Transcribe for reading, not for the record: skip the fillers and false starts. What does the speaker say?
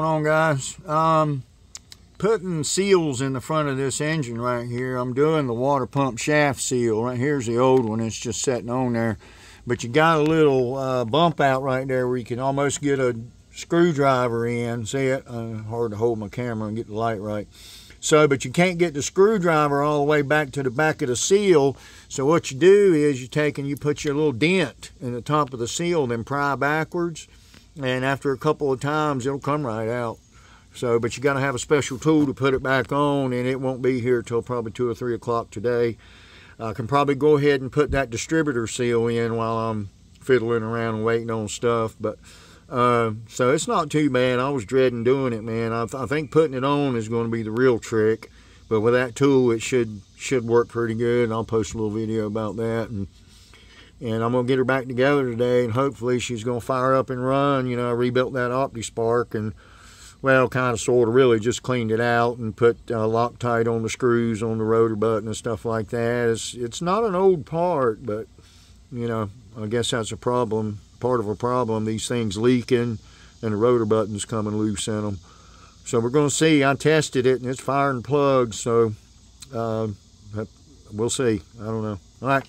On guys, putting seals in the front of this engine right here. I'm doing the water pump shaft seal. Right here's the old one, it's just sitting on there, but you got a little bump out right there where you can almost get a screwdriver in. See it? Hard to hold my camera and get the light right. So, but you can't get the screwdriver all the way back to the back of the seal. So what you do is you put your little dent in the top of the seal, then pry backwards, and after a couple of times it'll come right out. So, but you got to have a special tool to put it back on, and it won't be here till probably 2 or 3 o'clock today. I can probably go ahead and put that distributor seal in while I'm fiddling around and waiting on stuff. But so it's not too bad. I was dreading doing it, man. I think putting it on is going to be the real trick, but with that tool it should work pretty good. I'll post a little video about that, and I'm going to get her back together today, and hopefully she's going to fire up and run. You know, I rebuilt that OptiSpark, and, well, kind of, sort of, really just cleaned it out and put Loctite on the screws on the rotor button and stuff like that. It's not an old part, but, you know, I guess that's a problem, part of a problem, these things leaking and the rotor buttons coming loose in them. So we're going to see. I tested it, and it's firing plugs, so we'll see. I don't know. All right.